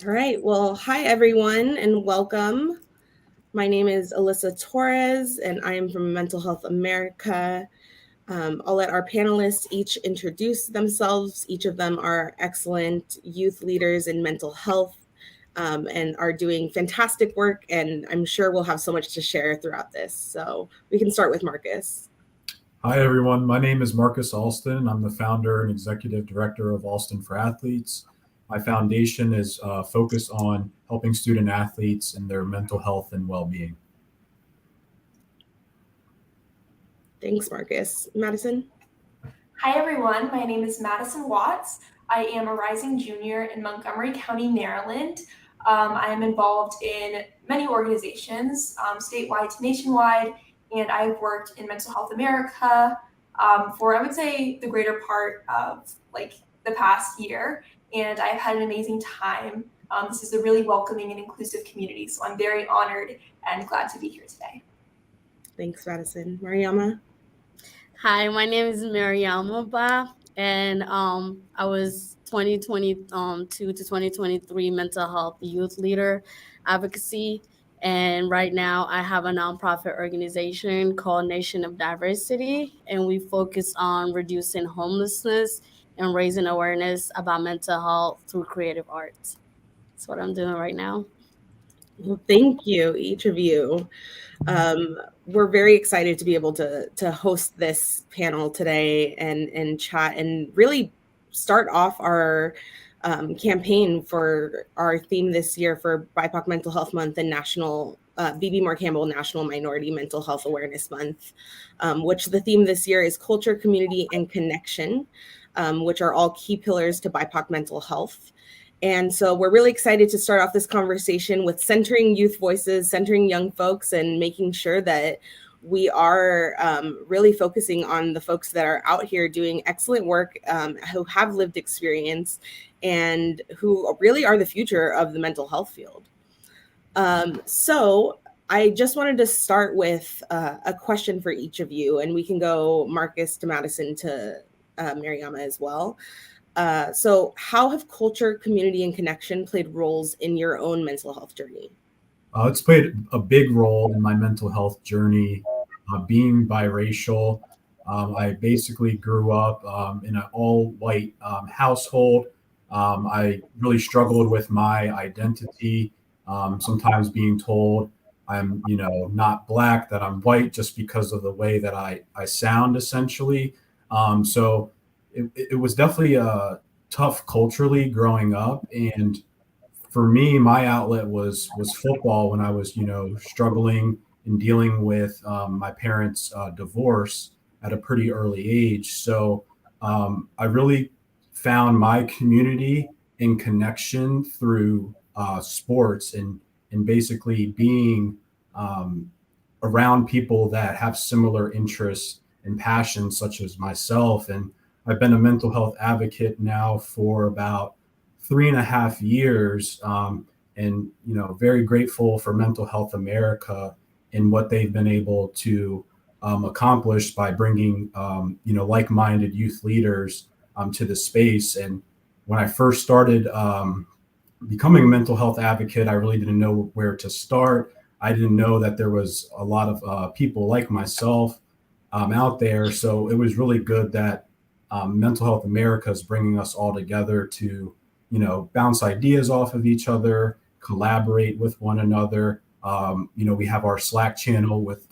All right. Well, hi, everyone, and welcome. My name is Alyssa Torres, and I am from Mental Health America. I'll let our panelists each introduce themselves. Each of them are excellent youth leaders in mental health and are doing fantastic work. And I'm sure we'll have so much to share throughout this. So we can start with Marcus. Hi, everyone. My name is Marcus Alston. I'm the founder and executive director of Alston for Athletes. My foundation is focused on helping student athletes in their mental health and well being. Thanks, Marcus. Madison? Hi everyone, my name is Madison Watts. I am a rising junior in Montgomery County, Maryland. I am involved in many organizations, statewide to nationwide, and I've worked in Mental Health America for, I would say, the greater part of the past year, and I've had an amazing time. This is a really welcoming and inclusive community, so I'm very honored and glad to be here today. Thanks, Madison. Mariama? Hi, my name is Mariama Bah, and I was 2022 to 2023 mental health youth leader advocacy. And right now, I have a nonprofit organization called Nation of Diversity, and we focus on reducing homelessness and raising awareness about mental health through creative arts. That's what I'm doing right now. Well, thank you, each of you. We're very excited to be able to host this panel today and chat and really start off our campaign for our theme this year for BIPOC Mental Health Month and National BB Moore Campbell National Minority Mental Health Awareness Month, which the theme this year is culture, community, and connection, which are all key pillars to BIPOC mental health. And so we're really excited to start off this conversation with centering youth voices, centering young folks, and making sure that we are really focusing on the folks that are out here doing excellent work, who have lived experience, and who really are the future of the mental health field. So I just wanted to start with a question for each of you, and we can go Marcus to Madison to Mariama as well. So how have culture, community, and connection played roles in your own mental health journey? It's played a big role in my mental health journey. Being biracial, I basically grew up in an all white household. I really struggled with my identity, sometimes being told I'm, not black, that I'm white just because of the way that I sound, essentially. So it was definitely tough culturally growing up. And for me, my outlet was football when I was, struggling and dealing with my parents' divorce at a pretty early age. So I really found my community and connection through sports and basically being around people that have similar interests and passions, such as myself. And I've been a mental health advocate now for about 3.5 years, and very grateful for Mental Health America and what they've been able to accomplish by bringing like-minded youth leaders to the space. And when I first started becoming a mental health advocate, I really didn't know where to start. I didn't know that there was a lot of people like myself out there. So it was really good that Mental Health America is bringing us all together to, bounce ideas off of each other, collaborate with one another. We have our Slack channel with,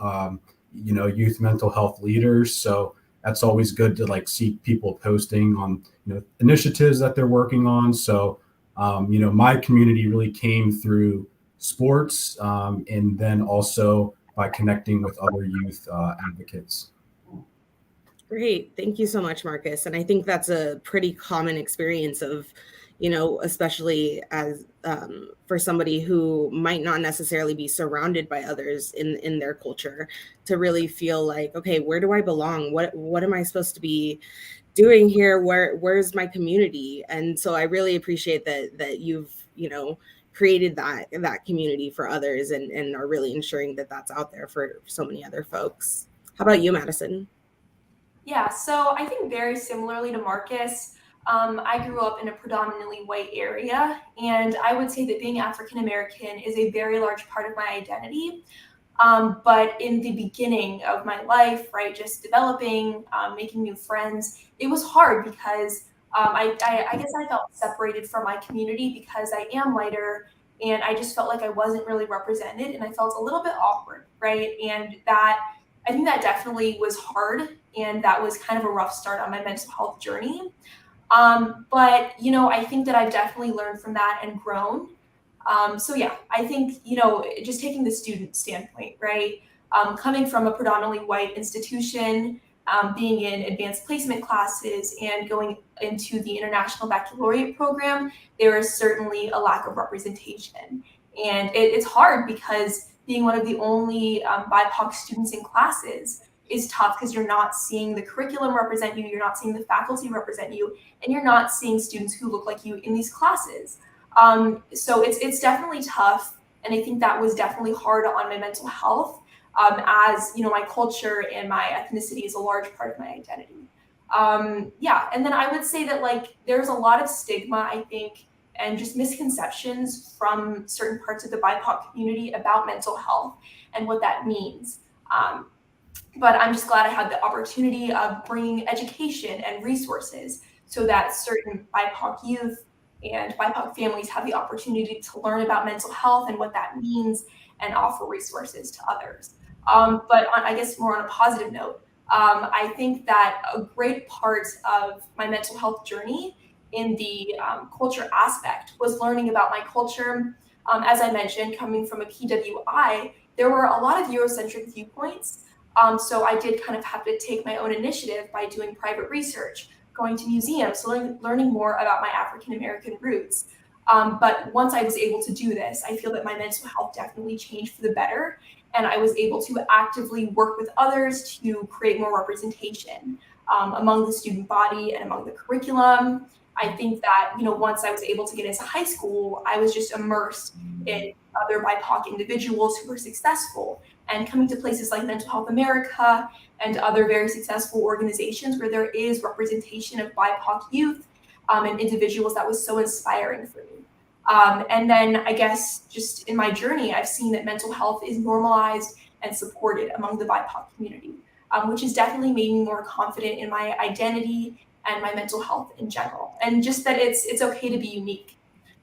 youth mental health leaders. So that's always good to see people posting on, initiatives that they're working on. So, my community really came through sports, and then also by connecting with other youth advocates. Great. Thank you so much, Marcus. And I think that's a pretty common experience of, especially as for somebody who might not necessarily be surrounded by others in their culture, to really feel like, okay, where do I belong? What am I supposed to be doing here? Where's my community? And so I really appreciate that you've, created that community for others and are really ensuring that that's out there for so many other folks. How about you, Madison? Yeah, so I think very similarly to Marcus, I grew up in a predominantly white area, and I would say that being African American is a very large part of my identity. But in the beginning of my life, right, just developing, making new friends, it was hard because I guess I felt separated from my community because I am lighter, and I just felt like I wasn't really represented, and I felt a little bit awkward, right? And that I think that definitely was hard, and that was kind of a rough start on my mental health journey. But I think that I've definitely learned from that and grown. So yeah, I think, just taking the student standpoint, right? Coming from a predominantly white institution, being in advanced placement classes and going into the International Baccalaureate program, there is certainly a lack of representation. And it's hard because being one of the only BIPOC students in classes is tough because you're not seeing the curriculum represent you, you're not seeing the faculty represent you, and you're not seeing students who look like you in these classes. So it's definitely tough, and I think that was definitely hard on my mental health, as my culture and my ethnicity is a large part of my identity. Yeah, and then I would say that there's a lot of stigma, I think, and just misconceptions from certain parts of the BIPOC community about mental health and what that means. But I'm just glad I had the opportunity of bringing education and resources so that certain BIPOC youth and BIPOC families have the opportunity to learn about mental health and what that means and offer resources to others. But I guess more on a positive note, I think that a great part of my mental health journey in the culture aspect was learning about my culture. As I mentioned, coming from a PWI, there were a lot of Eurocentric viewpoints. So I did kind of have to take my own initiative by doing private research, going to museums, learning more about my African American roots. But once I was able to do this, I feel that my mental health definitely changed for the better. And I was able to actively work with others to create more representation among the student body and among the curriculum. I think that, once I was able to get into high school, I was just immersed in other BIPOC individuals who were successful, and coming to places like Mental Health America and other very successful organizations where there is representation of BIPOC youth and individuals, that was so inspiring for me. And then I guess just in my journey, I've seen that mental health is normalized and supported among the BIPOC community, which has definitely made me more confident in my identity and my mental health in general, and just that it's okay to be unique.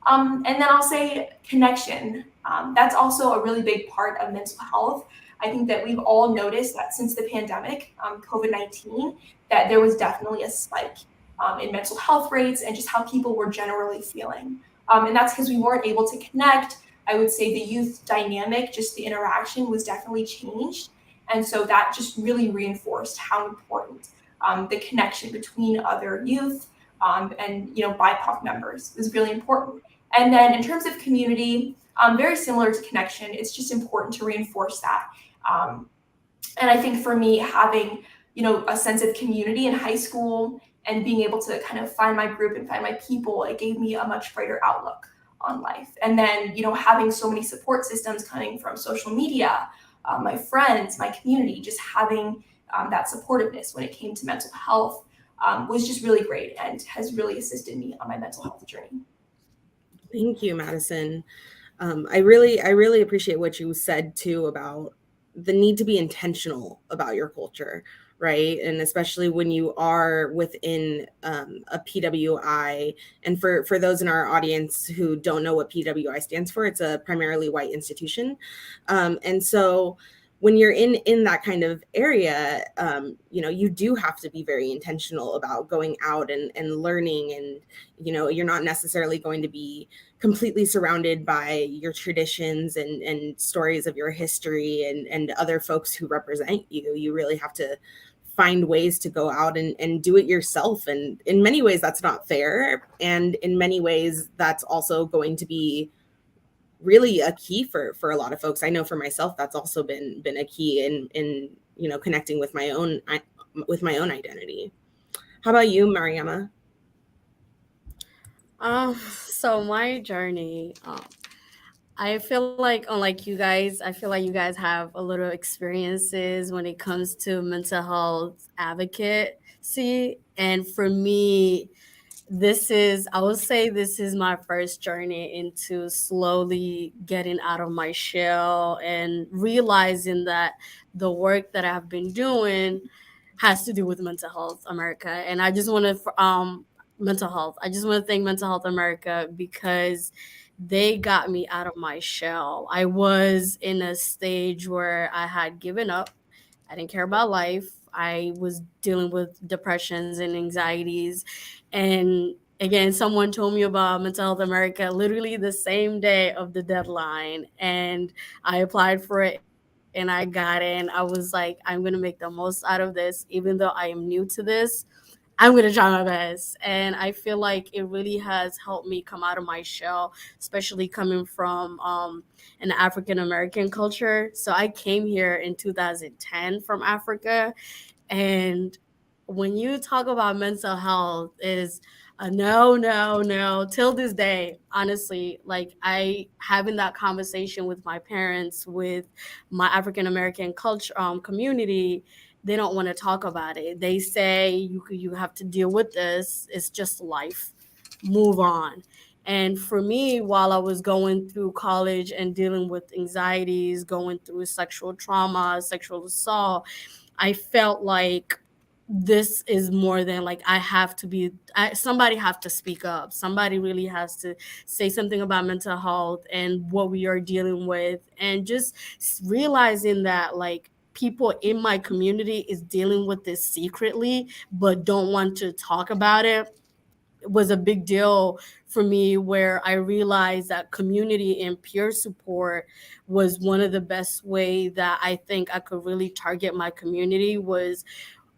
And then I'll say connection. That's also a really big part of mental health. I think that we've all noticed that since the pandemic, COVID-19, that there was definitely a spike in mental health rates and just how people were generally feeling. And that's because we weren't able to connect. I would say the youth dynamic, just the interaction, was definitely changed. And so that just really reinforced how important the connection between other youth and BIPOC members was really important. And then in terms of community, very similar to connection, it's just important to reinforce that. And I think for me, having a sense of community in high school and being able to kind of find my group and find my people, it gave me a much brighter outlook on life. And then having so many support systems coming from social media, my friends, my community, just having that supportiveness when it came to mental health was just really great and has really assisted me on my mental health journey. Thank you, Madison. I really appreciate what you said too about the need to be intentional about your culture, right? And especially when you are within a PWI. And for those in our audience who don't know what PWI stands for, it's a primarily white institution. And so when you're in that kind of area, you do have to be very intentional about going out and learning. And, you're not necessarily going to be completely surrounded by your traditions and stories of your history and other folks who represent you. You really have to find ways to go out and do it yourself. And in many ways, that's not fair. And in many ways, that's also going to be really a key for a lot of folks. I know for myself, that's also been a key in connecting with my own identity. How about you, Mariama? So my journey, I feel like unlike you guys, I feel like you guys have a little experiences when it comes to mental health advocacy. And for me, I would say this is my first journey into slowly getting out of my shell and realizing that the work that I've been doing has to do with Mental Health America. And I just want to, mental health. I just want to thank Mental Health America because they got me out of my shell. I was in a stage where I had given up. I didn't care about life. I was dealing with depressions and anxieties. And again, someone told me about Mental Health America literally the same day of the deadline. And I applied for it and I got in. I was like, I'm going to make the most out of this, even though I am new to this. I'm going to try my best. And I feel like it really has helped me come out of my shell, especially coming from an African American culture. So I came here in 2010 from Africa. And when you talk about mental health, is a no, no, no. Till this day, honestly, like I having that conversation with my parents, with my African American culture community, they don't want to talk about it. They say you have to deal with this. It's just life. Move on. And for me, while I was going through college and dealing with anxieties, going through sexual trauma, sexual assault, I felt like this is more than like I have to be somebody have to speak up. Somebody really has to say something about mental health and what we are dealing with, and just realizing that like people in my community is dealing with this secretly but don't want to talk about it was a big deal for me, where I realized that community and peer support was one of the best way that I think I could really target my community. Was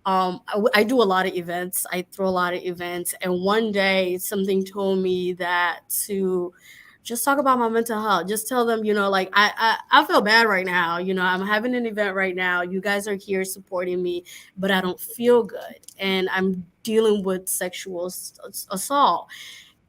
I do a lot of events. I throw a lot of events. And one day something told me that to just talk about my mental health. Just tell them, like I feel bad right now. I'm having an event right now. You guys are here supporting me, but I don't feel good. And I'm dealing with sexual assault.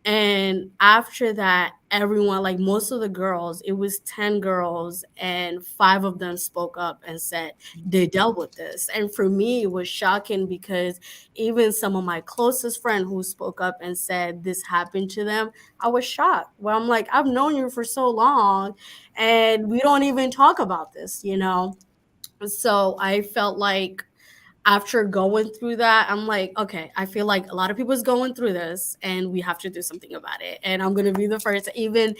And after that, everyone, like most of the girls, it was 10 girls, and 5 of them spoke up and said they dealt with this. And for me, it was shocking because even some of my closest friends who spoke up and said this happened to them, I was shocked. Well, I'm like, I've known you for so long and we don't even talk about this. So I felt like after going through that, I'm like, okay, I feel like a lot of people is going through this and we have to do something about it. And I'm gonna be the first, even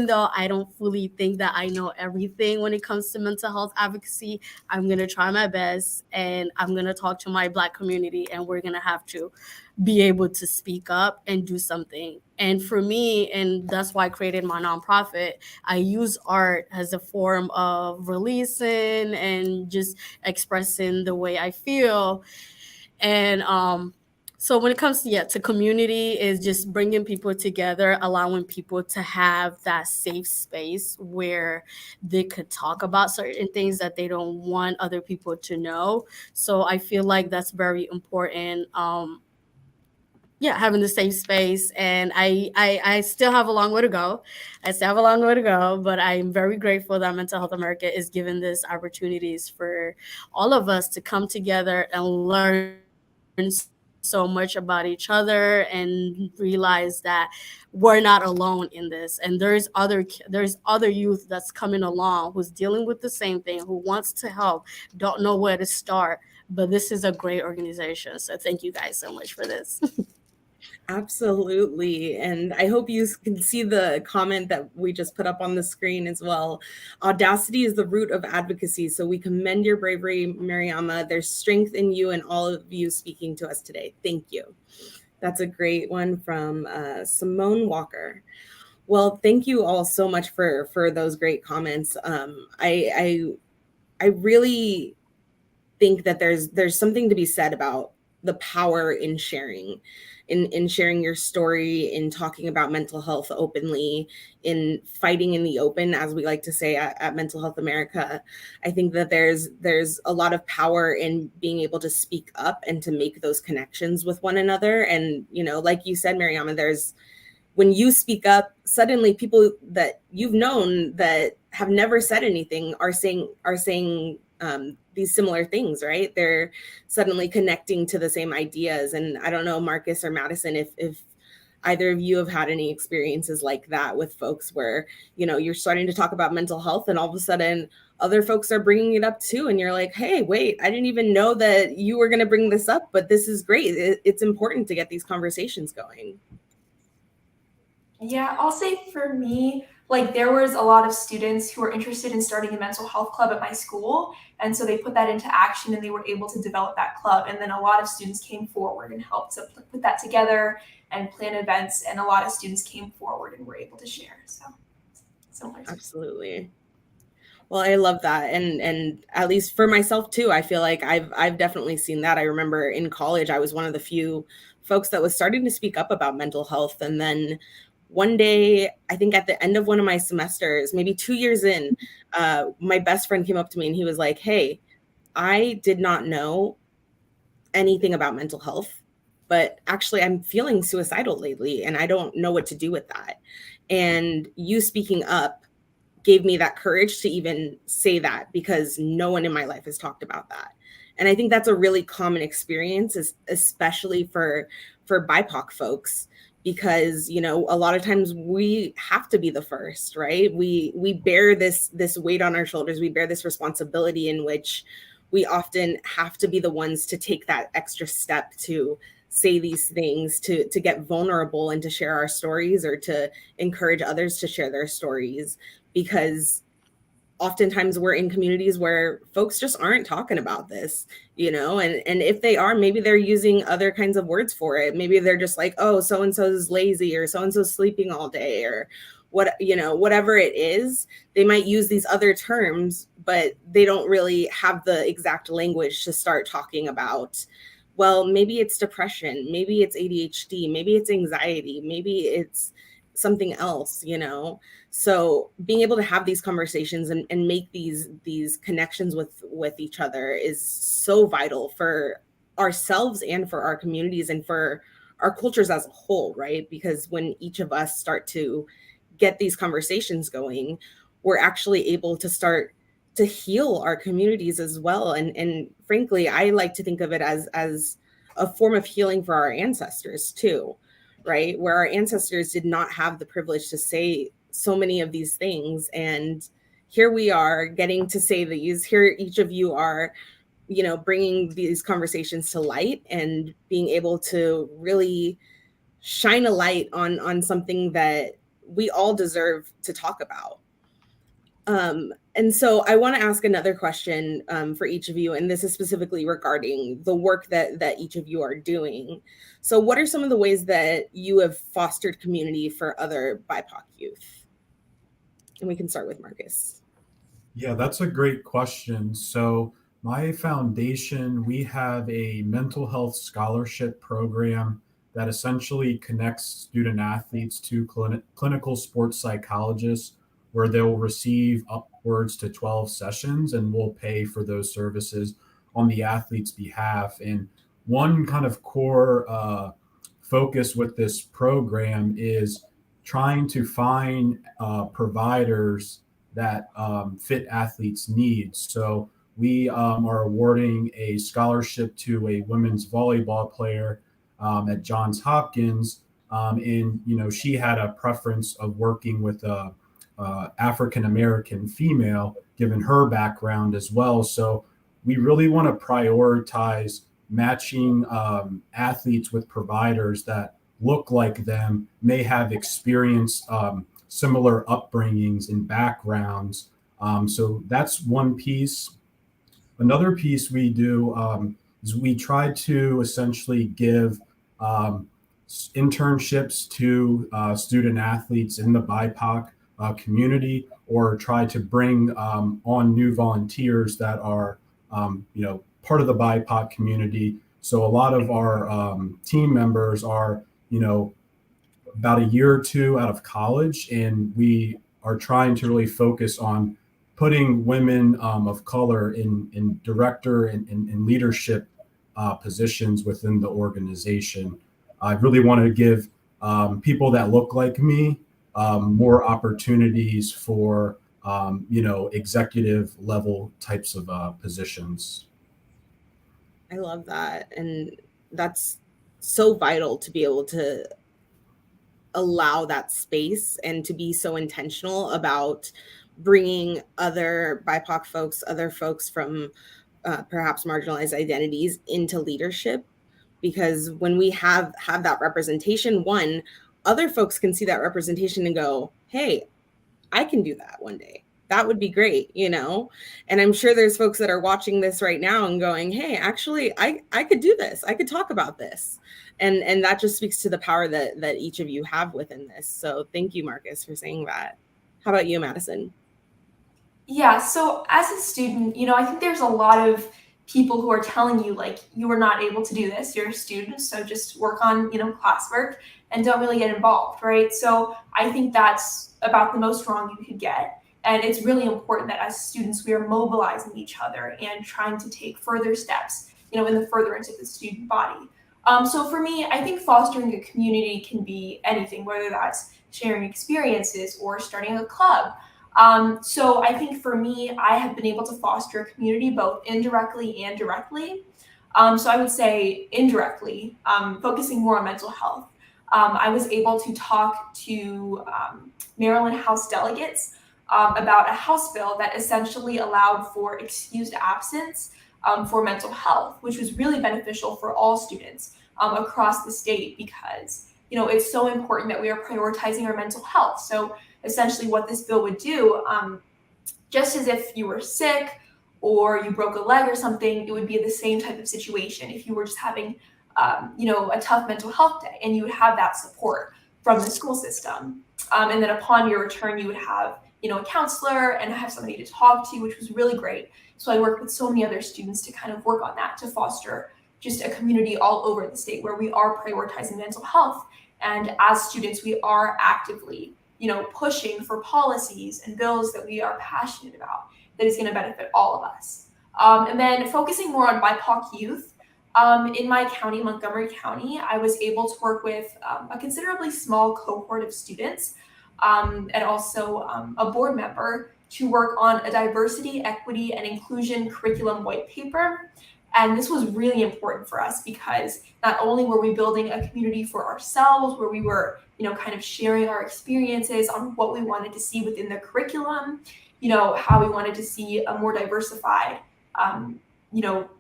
though I don't fully think that I know everything when it comes to mental health advocacy, I'm gonna try my best and I'm gonna talk to my Black community, and we're gonna have to be able to speak up and do something. And for me, and that's why I created my nonprofit, I use art as a form of releasing and just expressing the way I feel. And so when it comes to community, is just bringing people together, allowing people to have that safe space where they could talk about certain things that they don't want other people to know. So I feel like that's very important. Having the safe space. And I still have a long way to go. But I'm very grateful that Mental Health America is giving this opportunities for all of us to come together and learn so much about each other and realize that we're not alone in this. And there's other youth that's coming along who's dealing with the same thing, who wants to help, don't know where to start. But this is a great organization. So thank you guys so much for this. Absolutely. And I hope you can see the comment that we just put up on the screen as well. Audacity is the root of advocacy. So we commend your bravery, Mariama. There's strength in you and all of you speaking to us today. Thank you. That's a great one from Simone Walker. Well, thank you all so much for those great comments. I really think that there's something to be said about the power in sharing, in sharing your story, in talking about mental health openly, in fighting in the open, as we like to say at Mental Health America. I think that there's a lot of power in being able to speak up and to make those connections with one another. And, like you said, Mariama, when you speak up, suddenly people that you've known that have never said anything are saying these similar things, right? They're suddenly connecting to the same ideas. And I don't know, Marcus or Madison, if either of you have had any experiences like that with folks where, you know, you're starting to talk about mental health and all of a sudden other folks are bringing it up too. And you're like, hey, wait, I didn't even know that you were going to bring this up, but this is great. It's important to get these conversations going. Yeah, I'll say for me, like there was a lot of students who were interested in starting a mental health club at my school. And so they put that into action and they were able to develop that club. And then a lot of students came forward and helped to put that together and plan events. And a lot of students came forward and were able to share. So similar. Absolutely. Well, I love that. And at least for myself too, I feel like I've definitely seen that. I remember in college, I was one of the few folks that was starting to speak up about mental health. And then one day, I think at the end of one of my semesters, maybe 2 years in, my best friend came up to me and he was like, hey, I did not know anything about mental health, but actually I'm feeling suicidal lately and I don't know what to do with that. And you speaking up gave me that courage to even say that because no one in my life has talked about that. And I think that's a really common experience, especially for BIPOC folks, because, you know, a lot of times we have to be the first, right? We bear this weight on our shoulders. We bear this responsibility in which we often have to be the ones to take that extra step to say these things, to get vulnerable and to share our stories or to encourage others to share their stories, because oftentimes we're in communities where folks just aren't talking about this, you know, and if they are, maybe they're using other kinds of words for it. Maybe they're just like, oh, so-and-so is lazy or so-and-so's sleeping all day or what, you know, whatever it is, they might use these other terms, but they don't really have the exact language to start talking about, well, maybe it's depression, maybe it's ADHD, maybe it's anxiety, maybe it's something else, you know? So being able to have these conversations and make these connections with each other is so vital for ourselves and for our communities and for our cultures as a whole, right? Because when each of us start to get these conversations going, we're actually able to start to heal our communities as well. And frankly, I like to think of it as a form of healing for our ancestors too, right? Where our ancestors did not have the privilege to say so many of these things. And here we are getting to say these. Here each of you are, you know, bringing these conversations to light and being able to really shine a light on something that we all deserve to talk about. And so I want to ask another question for each of you, and this is specifically regarding the work that each of you are doing. So what are some of the ways that you have fostered community for other BIPOC youth? And we can start with Marcus. Yeah, that's a great question. So my foundation, we have a mental health scholarship program that essentially connects student athletes to clinical sports psychologists, where they'll receive upwards to 12 sessions and we'll pay for those services on the athlete's behalf. And one kind of core focus with this program is trying to find providers that fit athletes' needs. So we are awarding a scholarship to a women's volleyball player at Johns Hopkins. And, you know, she had a preference of working with a African-American female, given her background as well. So we really want to prioritize matching athletes with providers that look like them, may have experienced similar upbringings and backgrounds. So that's one piece. Another piece we do is we try to essentially give internships to student athletes in the BIPOC community, or try to bring on new volunteers that are, you know, part of the BIPOC community. So a lot of our team members are, you know, about a year or two out of college, and we are trying to really focus on putting women of color in director and leadership positions within the organization. I really want to give people that look like me more opportunities for executive level types of positions. I love that. And that's so vital to be able to allow that space and to be so intentional about bringing other BIPOC folks, other folks from perhaps marginalized identities into leadership. Because when we have that representation, one, other folks can see that representation and go, hey, I can do that one day. That would be great, And I'm sure there's folks that are watching this right now and going, hey, actually, I could do this. I could talk about this. And that just speaks to the power that each of you have within this. So thank you, Marcus, for saying that. How about you, Madison? Yeah, so as a student, I think there's a lot of people who are telling you, like, you are not able to do this. You're a student, so just work on, classwork and don't really get involved, right? So I think that's about the most wrong you could get. And it's really important that as students, we are mobilizing each other and trying to take further steps, in the furtherance of the student body. So for me, I think fostering a community can be anything, whether that's sharing experiences or starting a club. So I think for me, I have been able to foster a community both indirectly and directly. So I would say indirectly, focusing more on mental health. I was able to talk to Maryland House delegates about a House bill that essentially allowed for excused absence for mental health, which was really beneficial for all students across the state because, it's so important that we are prioritizing our mental health. So essentially what this bill would do, just as if you were sick or you broke a leg or something, it would be the same type of situation if you were just having, a tough mental health day, and you would have that support from the school system. And then upon your return, you would have, a counselor and have somebody to talk to, which was really great. So I worked with so many other students to kind of work on that, to foster just a community all over the state where we are prioritizing mental health. And as students, we are actively pushing for policies and bills that we are passionate about that is going to benefit all of us. And then focusing more on BIPOC youth. In my county, Montgomery County, I was able to work with a considerably small cohort of students and also a board member to work on a diversity, equity, and inclusion curriculum white paper. And this was really important for us because not only were we building a community for ourselves where we were, kind of sharing our experiences on what we wanted to see within the curriculum, how we wanted to see a more diversified, I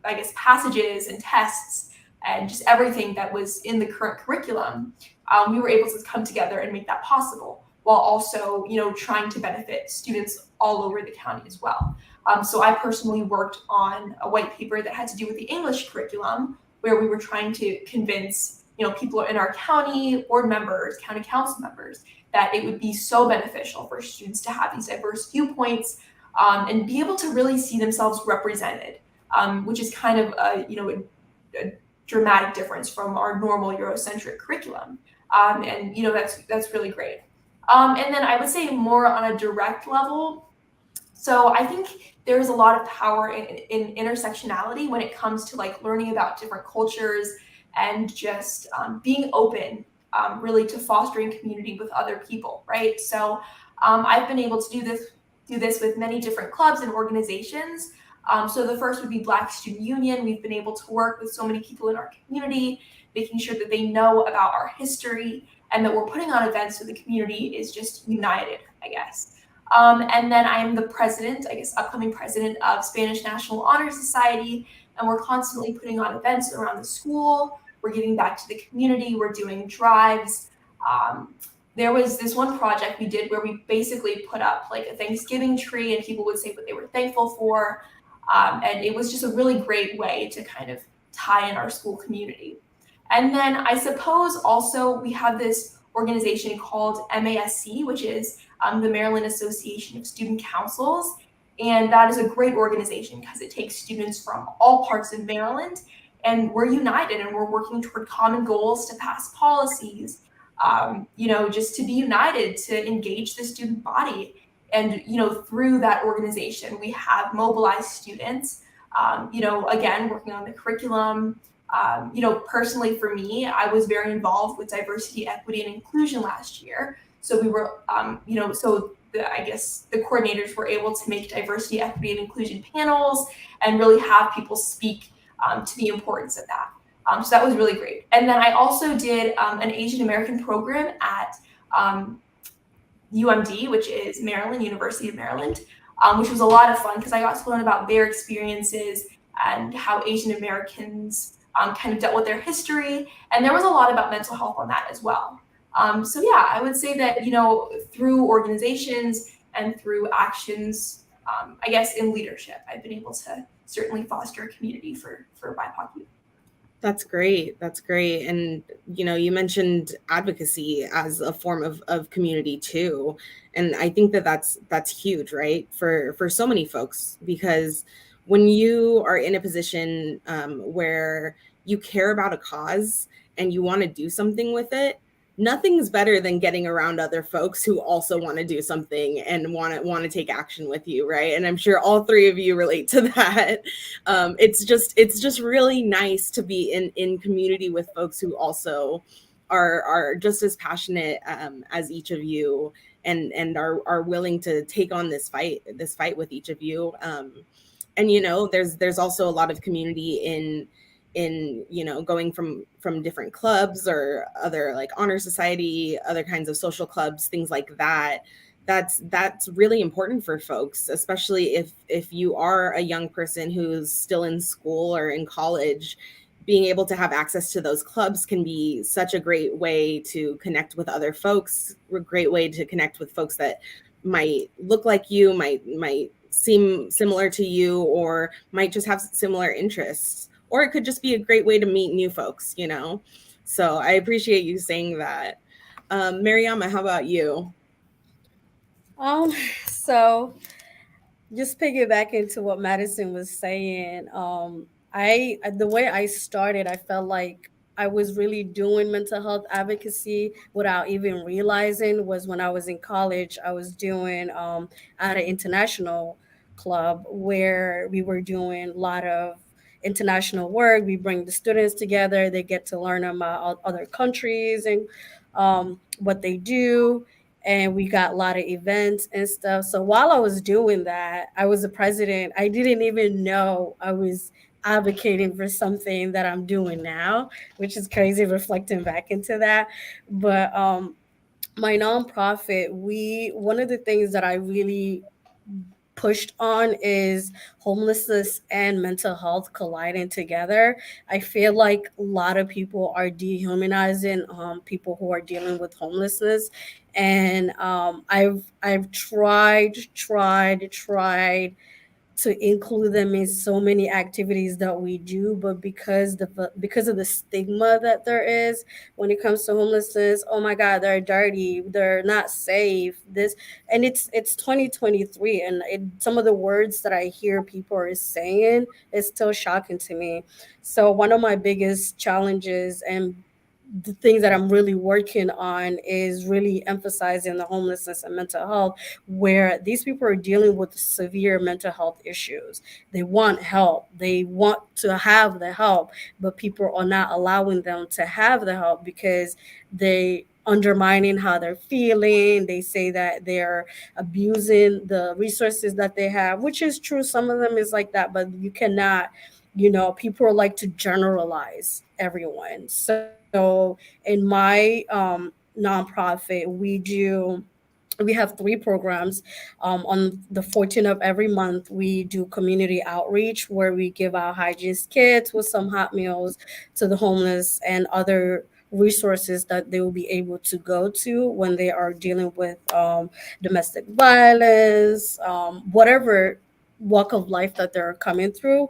guess passages and tests and just everything that was in the current curriculum. We were able to come together and make that possible while also, trying to benefit students all over the county as well. So I personally worked on a white paper that had to do with the English curriculum, where we were trying to convince, people in our county, board members, county council members, that it would be so beneficial for students to have these diverse viewpoints and be able to really see themselves represented, which is kind of a dramatic difference from our normal Eurocentric curriculum. And that's really great. And then I would say more on a direct level. So I think there's a lot of power in intersectionality when it comes to like learning about different cultures and just being open really to fostering community with other people, right? So I've been able to do this with many different clubs and organizations. So the first would be Black Student Union. We've been able to work with so many people in our community, making sure that they know about our history and that we're putting on events so the community is just united, I guess. And then I am the president, upcoming president of Spanish National Honor Society, and we're constantly putting on events around the school. We're giving back to the community. We're doing drives. There was this one project we did where we basically put up like a Thanksgiving tree and people would say what they were thankful for. And it was just a really great way to kind of tie in our school community. And then I suppose also we have this organization called MASC, which is the Maryland Association of Student Councils. And that is a great organization because it takes students from all parts of Maryland, and we're united and we're working toward common goals to pass policies, just to be united, to engage the student body. And, through that organization, we have mobilized students, again, working on the curriculum. Personally for me, I was very involved with diversity, equity, and inclusion last year. So we were, I guess the coordinators were able to make diversity, equity, and inclusion panels and really have people speak to the importance of that. So that was really great. And then I also did an Asian American program at UMD, which is Maryland, University of Maryland, which was a lot of fun because I got to learn about their experiences and how Asian Americans kind of dealt with their history. And there was a lot about mental health on that as well. So yeah, I would say that, through organizations and through actions, I guess in leadership, I've been able to certainly foster a community for BIPOC youth. That's great. That's great. And, you mentioned advocacy as a form of community too. And I think that that's huge, right? For so many folks, because when you are in a position where you care about a cause and you want to do something with it, nothing's better than getting around other folks who also want to do something and want to take action with you, right? And I'm sure all three of you relate to that. It's just really nice to be in community with folks who also are just as passionate as each of you and are willing to take on this fight with each of you. And there's also a lot of community in going from different clubs or other like honor society, other kinds of social clubs, things like that. That's really important for folks, especially if you are a young person who's still in school or in college. Being able to have access to those clubs can be such a great way to connect with other folks, a great way to connect with folks that might look like you, might seem similar to you, or might just have similar interests. Or it could just be a great way to meet new folks, So I appreciate you saying that. Mariama, how about you? So just piggyback into what Madison was saying. The way I started, I felt like I was really doing mental health advocacy without even realizing was when I was in college. I was doing at an international club where we were doing a lot of international work. We bring the students together. They get to learn about other countries and what they do, and we got a lot of events and stuff. So while I was doing that, I was the president. I didn't even know I was advocating for something that I'm doing now, which is crazy reflecting back into that. But my nonprofit, one of the things that I really pushed on is homelessness and mental health colliding together. I feel like a lot of people are dehumanizing people who are dealing with homelessness, and I've tried to include them in so many activities that we do, but because of the stigma that there is when it comes to homelessness, oh my God, they're dirty, they're not safe. And it's 2023, and some of the words that I hear people are saying is still shocking to me. So one of my biggest challenges and the things that I'm really working on is really emphasizing the homelessness and mental health, where these people are dealing with severe mental health issues. They want help, they want to have the help, but people are not allowing them to have the help because they undermining how they're feeling. They say that they're abusing the resources that they have, which is true. Some of them is like that, but you cannot, people like to generalize everyone. So in my nonprofit, we have 3 programs. On the 14th of every month, we do community outreach where we give out hygiene kits with some hot meals to the homeless and other resources that they will be able to go to when they are dealing with domestic violence, whatever walk of life that they're coming through.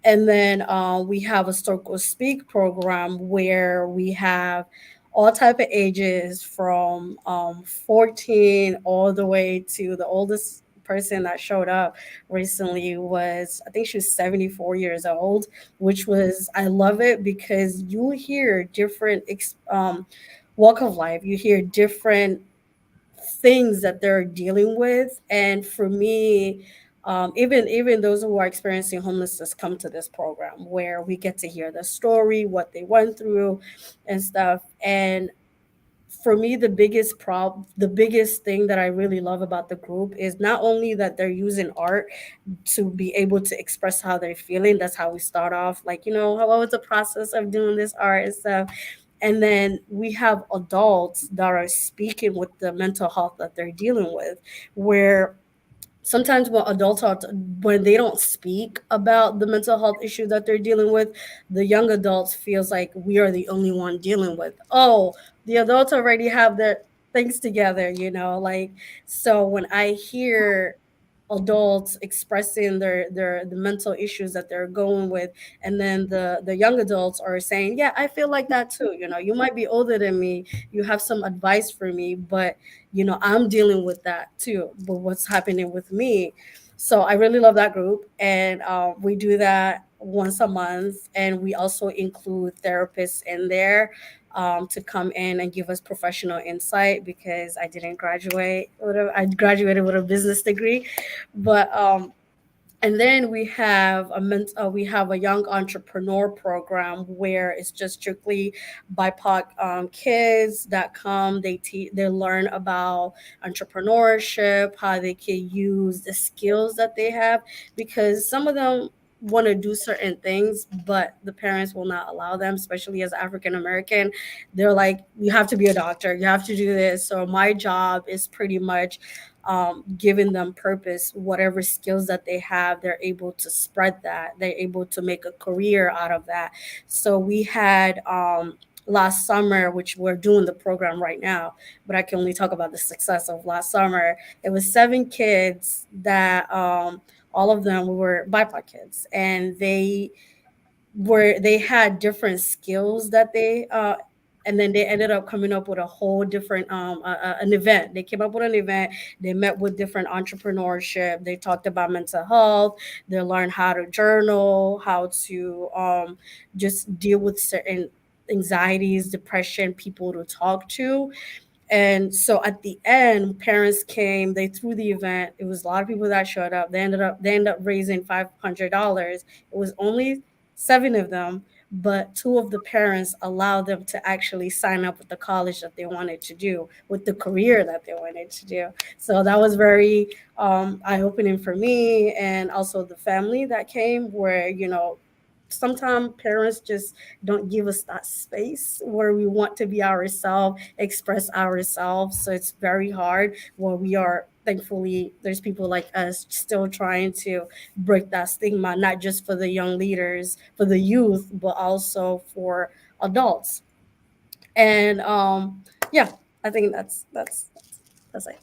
And then we have a Circle Speak program where we have all type of ages from 14 all the way to the oldest person that showed up recently was, I think she was 74 years old, which was, I love it because you hear different walk of life. You hear different things that they're dealing with. And for me, even those who are experiencing homelessness come to this program where we get to hear the story, what they went through and stuff. And for me, the biggest thing that I really love about the group is not only that they're using art to be able to express how they're feeling. That's how we start off. Like, what was the process of doing this art and stuff? And then we have adults that are speaking with the mental health that they're dealing with, where sometimes when they don't speak about the mental health issue that they're dealing with, the young adults feels like we are the only one dealing with, oh, the adults already have their things together, like. So when I hear adults expressing the mental issues that they're going with, and then the young adults are saying, yeah, I feel like that too, you might be older than me, you have some advice for me, but I'm dealing with that too, but what's happening with me. So I really love that group, and we do that once a month, and we also include therapists in there, to come in and give us professional insight, because I graduated with a business degree, but and then we have a young entrepreneur program where it's just strictly BIPOC kids that come. They learn about entrepreneurship, how they can use the skills that they have, because some of them want to do certain things, but the parents will not allow them, especially as African American. They're like, you have to be a doctor, you have to do this. So my job is pretty much giving them purpose, whatever skills that they have, they're able to spread that. They're able to make a career out of that. So we had last summer, which we're doing the program right now, but I can only talk about the success of last summer. It was 7 kids that all of them were BIPOC kids, and they had different skills that they and then they ended up coming up with a whole different an event. They came up with an event. They met with different entrepreneurship. They talked about mental health. They learned how to journal, how to just deal with certain anxieties, depression, people to talk to. And so at the end, parents came, they threw the event. It was a lot of people that showed up. They ended up raising $500. It was only 7 of them, but 2 of the parents allowed them to actually sign up with the college that they wanted to do, with the career that they wanted to do. So that was very eye-opening for me, and also the family that came, where sometimes parents just don't give us that space where we want to be ourselves, express ourselves. So it's very hard where we are. Thankfully, there's people like us still trying to break that stigma, not just for the young leaders, for the youth, but also for adults. And yeah, I think that's it.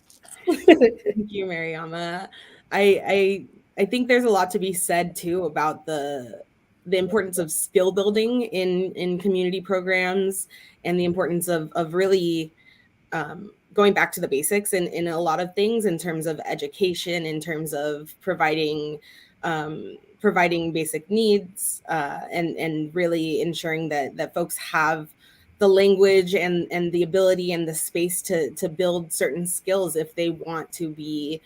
Thank you, Mariama. I think there's a lot to be said too about the importance of skill building in community programs, and the importance of really going back to the basics in a lot of things, in terms of education, in terms of providing basic needs, and really ensuring that folks have the language and the ability and the space to build certain skills if they want to be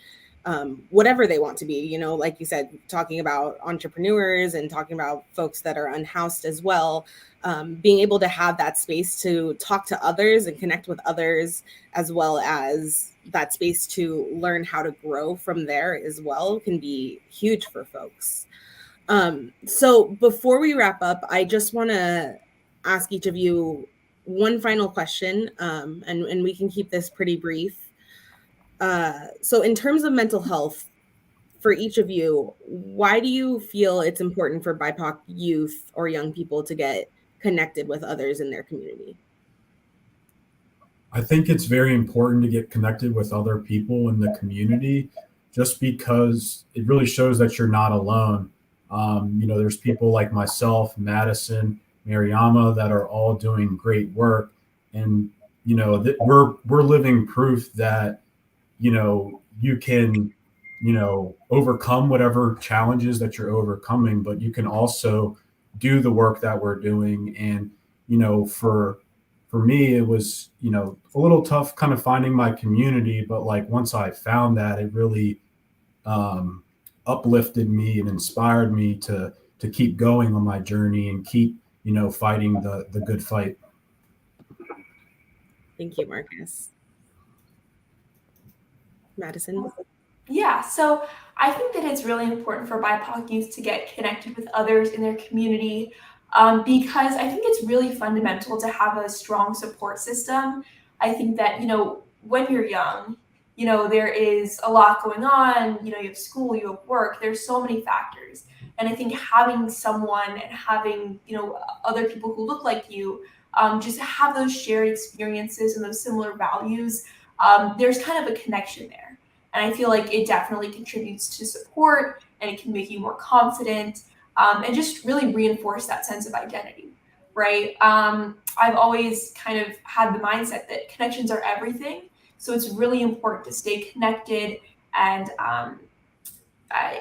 whatever they want to be. Like you said, talking about entrepreneurs and talking about folks that are unhoused as well, being able to have that space to talk to others and connect with others, as well as that space to learn how to grow from there as well, can be huge for folks. So before we wrap up, I just want to ask each of you one final question, and we can keep this pretty brief. So in terms of mental health, for each of you, why do you feel it's important for BIPOC youth or young people to get connected with others in their community? I think it's very important to get connected with other people in the community, just because it really shows that you're not alone. There's people like myself, Madison, Mariama, that are all doing great work, and that we're living proof that you can overcome whatever challenges that you're overcoming, but you can also do the work that we're doing. And for me, it was a little tough kind of finding my community, but like once I found that, it really uplifted me and inspired me to keep going on my journey and keep fighting the good fight. Thank you, Marcus. Madison? Yeah, so I think that it's really important for BIPOC youth to get connected with others in their community, because I think it's really fundamental to have a strong support system. I think that, when you're young, there is a lot going on, you have school, you have work, there's so many factors. And I think having someone and having, other people who look like you, just have those shared experiences and those similar values, there's kind of a connection there. And I feel like it definitely contributes to support, and it can make you more confident, and just really reinforce that sense of identity, right? I've always kind of had the mindset that connections are everything. So it's really important to stay connected. And I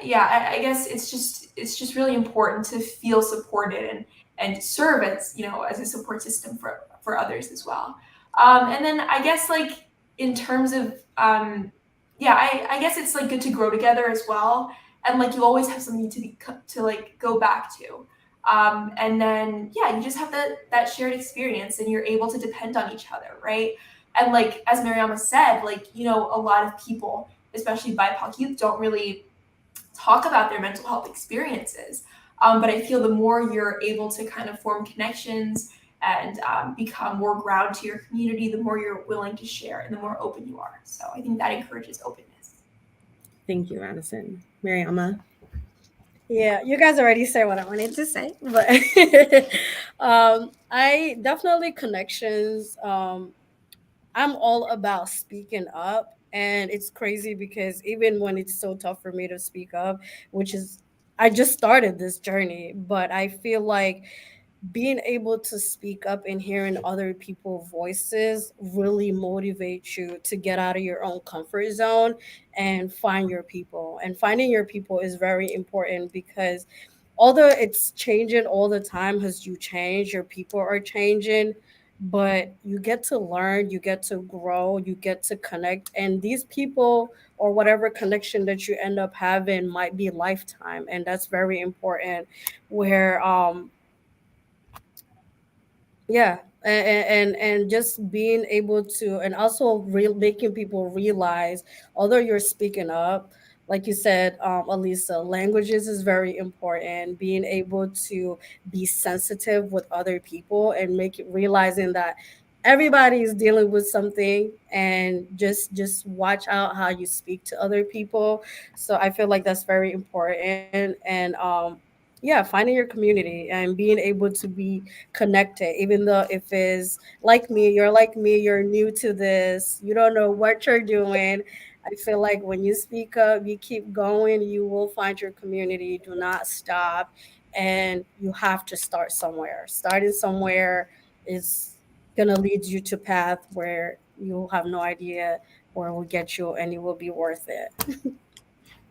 guess it's just really important to feel supported and serve as a support system for others as well. And then I guess like in terms of I guess it's like good to grow together as well, and like you always have something to like go back to, and then you just have that shared experience, and you're able to depend on each other, right? And like as Mariama said, like a lot of people, especially BIPOC youth, don't really talk about their mental health experiences, but I feel the more you're able to kind of form connections and become more grounded to your community, the more you're willing to share and the more open you are. So I think that encourages openness. Thank you, Madison. Mariama? Yeah, you guys already said what I wanted to say, but I definitely connections. I'm all about speaking up. And it's crazy because even when it's so tough for me to speak up, which is, I just started this journey, but I feel like being able to speak up and hearing other people's voices really motivates you to get out of your own comfort zone and find your people. And finding your people is very important because although it's changing all the time as you change, your people are changing, but you get to learn, you get to grow, you get to connect. And these people or whatever connection that you end up having might be lifetime. And that's very important. Where yeah, and just being able to, and also making people realize, although you're speaking up, like you said, Elisa, languages is very important. Being able to be sensitive with other people and make it realizing that everybody is dealing with something, and just watch out how you speak to other people. So I feel like that's very important. And yeah, finding your community and being able to be connected, even though if it's like me, you're new to this, you don't know what you're doing. I feel like when you speak up, you keep going, you will find your community. Do not stop. And you have to start somewhere. Starting somewhere is gonna lead you to path where you'll have no idea where it will get you, and it will be worth it.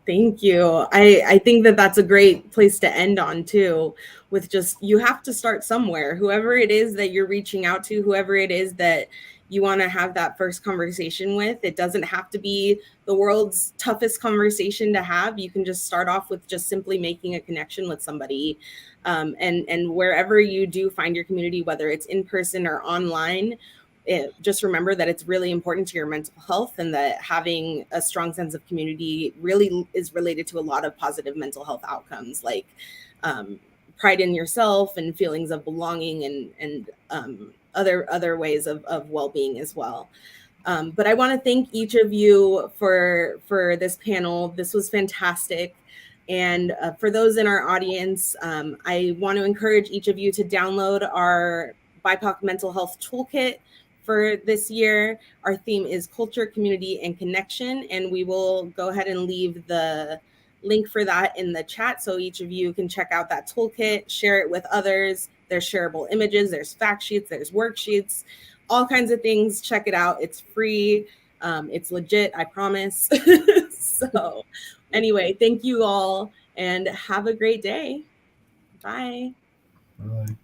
Thank you. I think that that's a great place to end on too, with just, you have to start somewhere. Whoever it is that you're reaching out to, whoever it is that you want to have that first conversation with, it doesn't have to be the world's toughest conversation to have. You can just start off with just simply making a connection with somebody. And wherever you do find your community, whether it's in person or online, just remember that it's really important to your mental health, and that having a strong sense of community really is related to a lot of positive mental health outcomes, like pride in yourself and feelings of belonging, and other ways of well-being as well. But I want to thank each of you for this panel. This was fantastic. And for those in our audience, I want to encourage each of you to download our BIPOC mental health toolkit for this year. Our theme is culture, community, and connection, and we will go ahead and leave the link for that in the chat so each of you can check out that toolkit, share it with others. There's shareable images, there's fact sheets, there's worksheets, all kinds of things. Check it out. It's free. It's legit, I promise. So anyway, thank you all and have a great day. Bye. Bye.